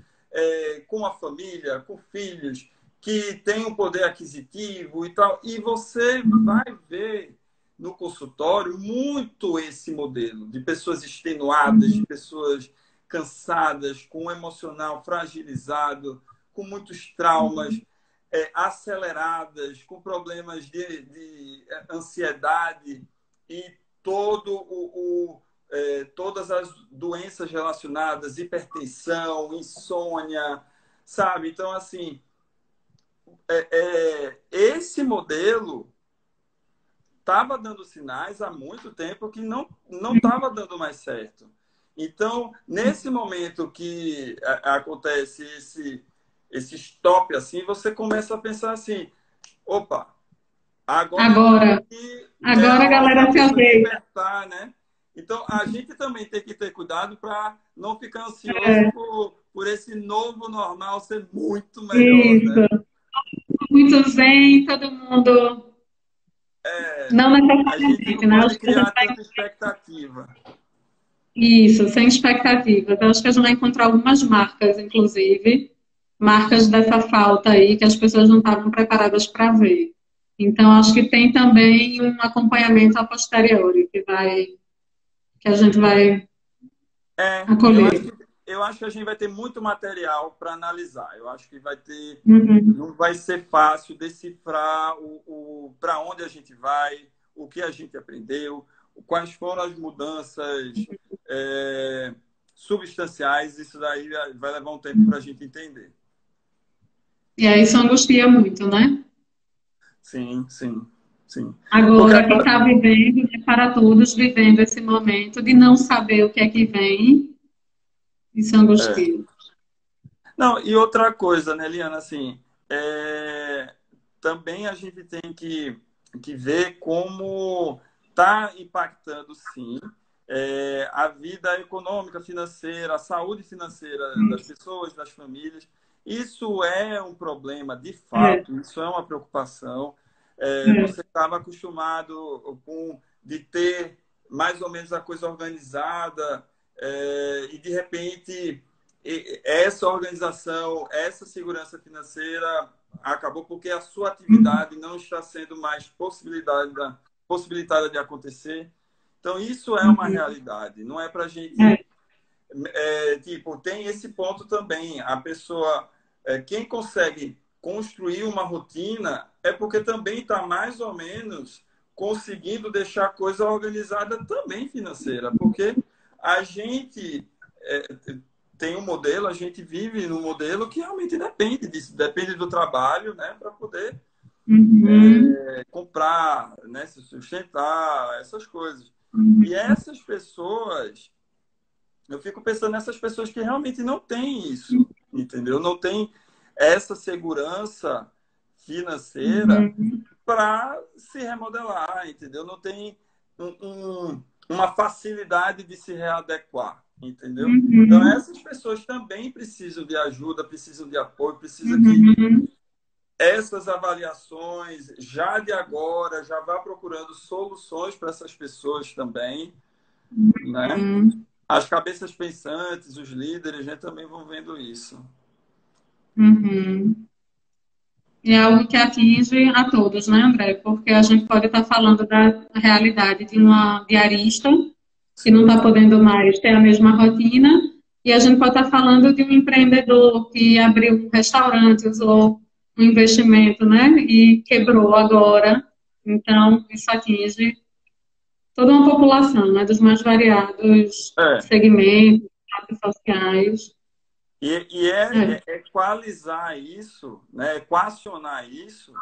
S2: com a família, com filhos, que têm um poder aquisitivo e tal. E você vai ver no consultório muito esse modelo de pessoas extenuadas, de pessoas cansadas, com um emocional fragilizado, com muitos traumas, aceleradas, com problemas de ansiedade e todas as doenças relacionadas, hipertensão, insônia, sabe? Então, assim, esse modelo estava dando sinais há muito tempo que não estava dando mais certo. Então, nesse momento que acontece esse stop, assim, você começa a pensar assim, opa, agora
S1: a galera se ajeita.
S2: né? Então, a gente também tem que ter cuidado para não ficar ansioso por esse novo normal ser muito melhor,
S1: isso.
S2: Né?
S1: Muito zen, todo mundo... Não
S2: a gente não pode criar tanta expectativa.
S1: Isso, sem expectativas. Eu acho que a gente vai encontrar algumas marcas, inclusive, marcas dessa falta aí que as pessoas não estavam preparadas para ver. Então, acho que tem também um acompanhamento a posteriori que a gente vai acolher.
S2: Eu acho que a gente vai ter muito material para analisar. Eu acho que vai ter, não vai ser fácil decifrar para onde a gente vai, o que a gente aprendeu, quais foram as mudanças substanciais. Isso daí vai levar um tempo para a gente entender.
S1: E aí isso angustia muito, né?
S2: Sim, sim, sim.
S1: Agora, quem está vivendo, para todos vivendo esse momento de não saber o que é que vem, isso angustia.
S2: Não, e outra coisa, né, Liana, assim, também a gente tem que ver como está impactando, sim, a vida econômica, financeira, a saúde financeira das pessoas, das famílias. Isso é um problema, de fato, isso é uma preocupação. Você estava acostumado de ter mais ou menos a coisa organizada e, de repente, essa organização, essa segurança financeira acabou porque a sua atividade não está sendo mais possibilitada de acontecer. Então, isso é uma realidade. Não é para a gente... tem esse ponto também. A pessoa... quem consegue construir uma rotina é porque também está mais ou menos conseguindo deixar a coisa organizada também financeira. Porque a gente... tem um modelo, a gente vive num modelo que realmente depende disso, depende do trabalho, né, para poder comprar, né, se sustentar, essas coisas. E essas pessoas, eu fico pensando nessas pessoas que realmente não têm isso, entendeu? Não tem essa segurança financeira para se remodelar, entendeu? Não tem uma facilidade de se readequar. Entendeu? Então, essas pessoas também precisam de ajuda, precisam de apoio, precisam essas avaliações já de agora, já vá procurando soluções para essas pessoas também, né?
S1: Hum,
S2: As cabeças pensantes, os líderes, né, também vão vendo isso.
S1: uhum. E é algo que atinge a todos, né, André? Porque a gente pode estar falando da realidade de uma diarista que não
S2: Sim,
S1: está podendo mais ter a mesma rotina, e a gente pode estar falando de um empreendedor que abriu um restaurante, usou um investimento, né, e quebrou agora. Então, isso atinge toda uma população, né, dos mais variados
S2: é.
S1: segmentos, classes sociais.
S2: E
S1: É.
S2: equalizar isso, né, equacionar isso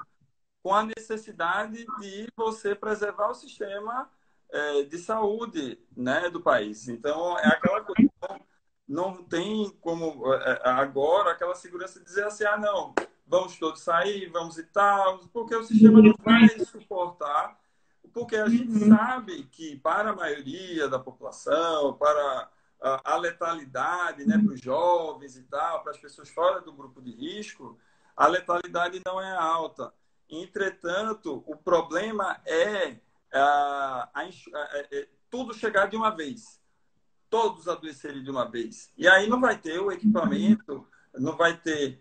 S2: com a necessidade de você preservar o sistema de saúde, né, do país. Então, é aquela coisa, não tem como agora aquela segurança de dizer assim, ah, não, vamos todos sair, vamos e tal, porque o sistema não vai suportar, porque a gente
S1: Uhum,
S2: sabe que para a maioria da população, para a letalidade, né, para os jovens e tal, para as pessoas fora do grupo de risco, a letalidade não é alta. Entretanto, o problema é tudo chegar de uma vez, todos adoecerem de uma vez. E aí não vai ter o equipamento, não vai ter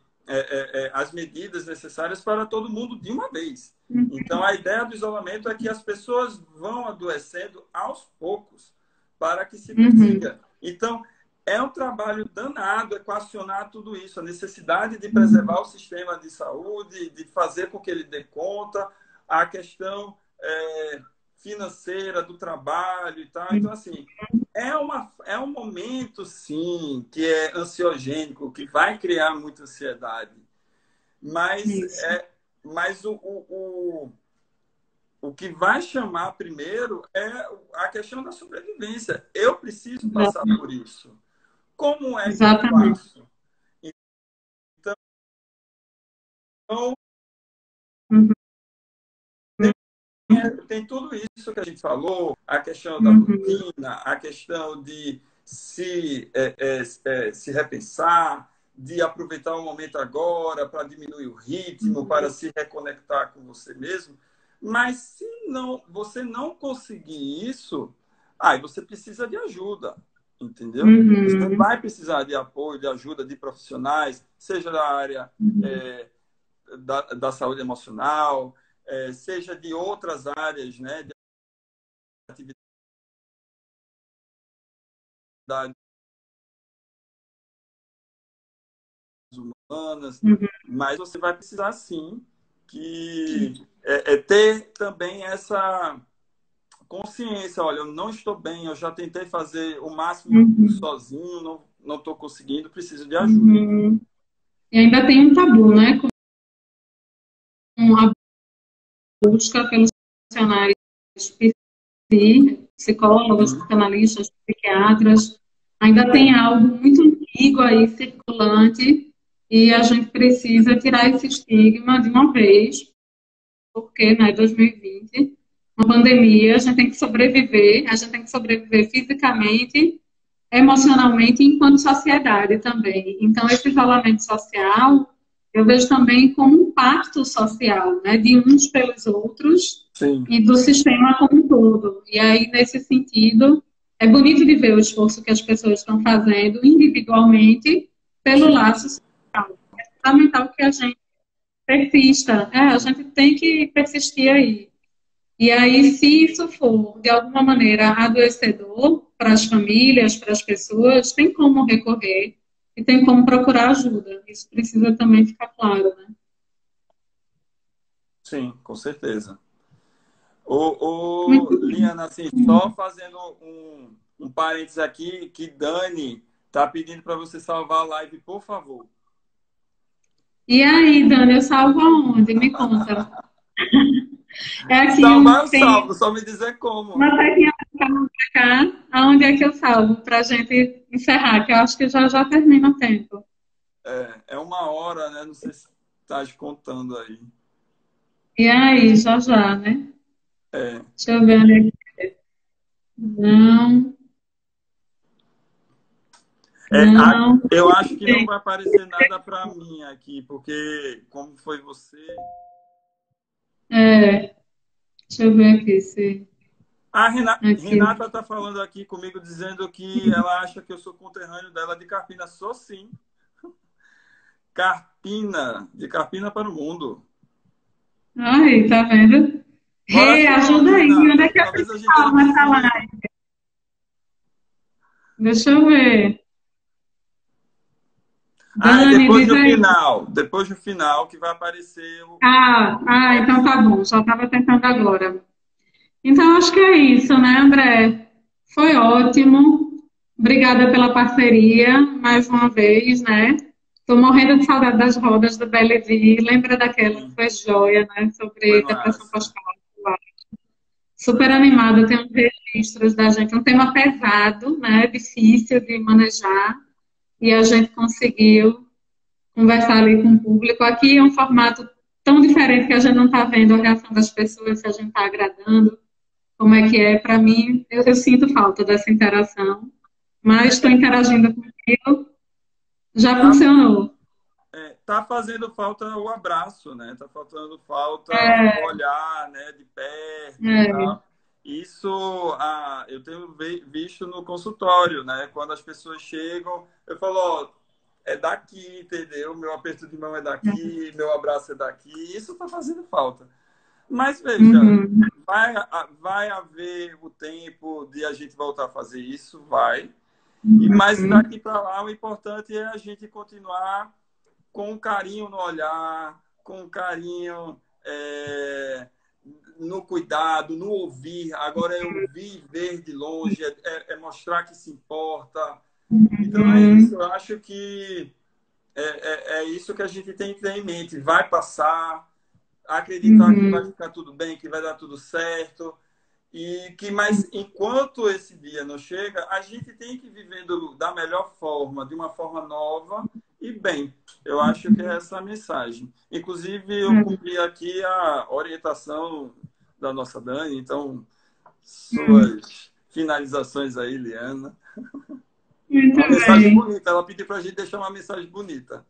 S2: as medidas necessárias para todo mundo de uma vez.
S1: uhum,
S2: Então, a ideia do isolamento é que as pessoas vão adoecendo aos poucos para que se
S1: uhum,
S2: consiga. Então, é um trabalho danado equacionar tudo isso, a necessidade de preservar o sistema de saúde, de fazer com que ele dê conta, a questão financeira do trabalho e tal. Então, assim, é um momento, sim, que é ansiogênico, que vai criar muita ansiedade. Mas,
S1: isso.
S2: mas o que vai chamar primeiro é a questão da sobrevivência. Eu preciso passar por isso. Como é que eu
S1: Exatamente.
S2: faço? Então,
S1: Uhum,
S2: tem tudo isso que a gente falou, a questão da
S1: uhum,
S2: rotina, a questão de se repensar, de aproveitar o momento agora para diminuir o ritmo, para
S1: uhum,
S2: se reconectar com você mesmo. Mas se não, você não conseguir isso, aí você precisa de ajuda, entendeu? Você
S1: uhum,
S2: vai precisar de apoio, de ajuda de profissionais, seja da área
S1: uhum,
S2: é, da saúde emocional, seja de outras áreas, né, de atividades humanas,
S1: uhum.
S2: mas você vai precisar sim que ter também essa consciência, olha, eu não estou bem, eu já tentei fazer o máximo
S1: Uhum,
S2: sozinho, não estou conseguindo, preciso de ajuda.
S1: uhum. E ainda tem um tabu, né, com a busca pelos profissionais psicólogos,
S2: Uhum.
S1: psicanalistas, psiquiatras. Ainda tem algo muito antigo aí circulante e a gente precisa tirar esse estigma de uma vez, porque, né, 2020, uma pandemia, a gente tem que sobreviver, a gente tem que sobreviver fisicamente, emocionalmente e enquanto sociedade também. Então, esse isolamento social, eu vejo também como um pacto social, né, de uns pelos outros
S2: Sim,
S1: e do sistema como um todo. E aí, nesse sentido, é bonito de ver o esforço que as pessoas estão fazendo individualmente pelo
S2: sim,
S1: laço social. É fundamental que a gente persista. A gente tem que persistir aí. E aí, se isso for, de alguma maneira, adoecedor para as famílias, para as pessoas, tem como recorrer e tem como procurar ajuda. Isso precisa também ficar claro, né?
S2: sim, com certeza.
S1: Muito
S2: Liana, assim,
S1: bem.
S2: só fazendo um parênteses aqui, que Dani está pedindo para você salvar a live, por favor.
S1: E aí, Dani, eu salvo aonde? Me conta. É aqui
S2: Salvar
S1: um,
S2: eu
S1: tem
S2: salvo, só me dizer como.
S1: uma setinha para cá, aonde é que eu salvo? Para a gente encerrar, que eu acho que já termina o tempo.
S2: É 1 hora, né? Não sei se está contando aí.
S1: E aí, já, né?
S2: É,
S1: Deixa eu ver onde é que... Não. Não,
S2: Eu acho que não vai aparecer nada para mim aqui, porque como foi você.
S1: é, deixa eu ver aqui se
S2: A
S1: aqui.
S2: Renata está falando aqui comigo, dizendo que ela acha que eu sou conterrâneo dela de Carpina. Sou sim. Carpina, de Carpina para o mundo.
S1: Ai, tá vendo? Rê,
S2: Morasse
S1: ajuda
S2: onde,
S1: aí. Onde é
S2: Renata?
S1: que eu
S2: Talvez a
S1: fico
S2: gente era
S1: nessa
S2: vizinho.
S1: live? Deixa eu ver.
S2: Ah,
S1: Dani, diz aí.
S2: depois do final que vai aparecer o
S1: Então
S2: nosso.
S1: tá bom. Já estava tentando agora. Então, acho que é isso, né, André? Foi ótimo. Obrigada pela parceria, mais uma vez, né? Estou morrendo de saudade das rodas do Bellevue. Lembra daquela que foi joia, né?
S2: Foi
S1: Sobre depressão
S2: massa.
S1: pós-parto. Super animada, tem uns registros da gente. Um tema pesado, né? Difícil de manejar. E a gente conseguiu conversar ali com o público. Aqui é um formato tão diferente que a gente não está vendo a reação das pessoas, se a gente está agradando, como é que é. Para mim, eu sinto falta dessa interação, mas estou interagindo contigo, já
S2: Tá,
S1: funcionou.
S2: tá fazendo falta o abraço, né? Tá faltando falta o
S1: É,
S2: olhar, né? De perto e
S1: é,
S2: tal. Isso, eu tenho visto no consultório, né? Quando as pessoas chegam, eu falo, ó, é daqui, entendeu? Meu aperto de mão é daqui, meu abraço é daqui. Isso tá fazendo falta. Mas veja,
S1: uhum,
S2: vai haver o tempo de a gente voltar a fazer isso, vai. Mas
S1: uhum,
S2: daqui para lá, o importante é a gente continuar com carinho no olhar, com carinho no cuidado, no ouvir. Agora é ouvir, ver de longe, é mostrar que se importa. Então é isso.
S1: uhum,
S2: Eu acho que é isso que a gente tem que ter em mente. Vai passar, acreditar que vai
S1: uhum,
S2: ficar tudo bem, que vai dar tudo certo. Mas enquanto esse dia não chega, a gente tem que viver da melhor forma, de uma forma nova e bem. Eu acho que é essa a mensagem. Inclusive, eu
S1: uhum.
S2: cumpri aqui a orientação da nossa Dani, então, suas finalizações aí, Liana.
S1: Muito
S2: Uma mensagem
S1: bem.
S2: bonita. Ela pediu para a gente deixar uma mensagem bonita.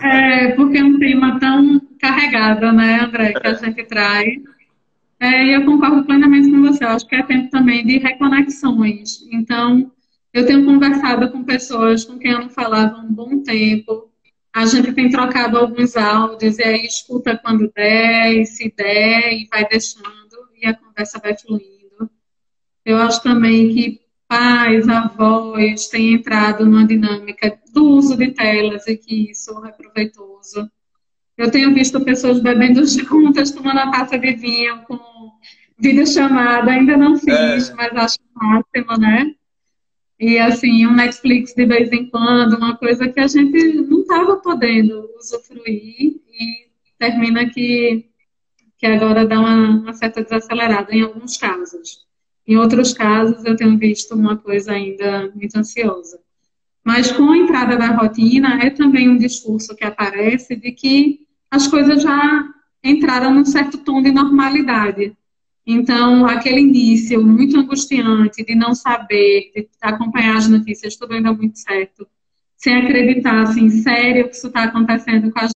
S1: É, porque é um tema tão carregado, né, André, que a gente traz. E eu concordo plenamente com você. Eu acho que é tempo também de reconexões. Então, eu tenho conversado com pessoas com quem eu não falava há um bom tempo. A gente tem trocado alguns áudios e aí escuta quando der, e se der, e vai deixando, e a conversa vai fluindo. Eu acho também que pais, avós têm entrado numa dinâmica do uso de telas e que isso é proveitoso. Eu tenho visto pessoas bebendo juntas, tomando a taça de vinho com videochamada. Ainda não fiz,
S2: É,
S1: mas acho máximo, né? E assim, um Netflix de vez em quando, uma coisa que a gente não estava podendo usufruir e termina que agora dá uma certa desacelerada em alguns casos. Em outros casos, eu tenho visto uma coisa ainda muito ansiosa. Mas com a entrada da rotina, é também um discurso que aparece de que as coisas já entraram num certo tom de normalidade. Então, aquele início muito angustiante de não saber, de acompanhar as notícias, tudo ainda muito certo, sem acreditar, assim, sério que isso está acontecendo com a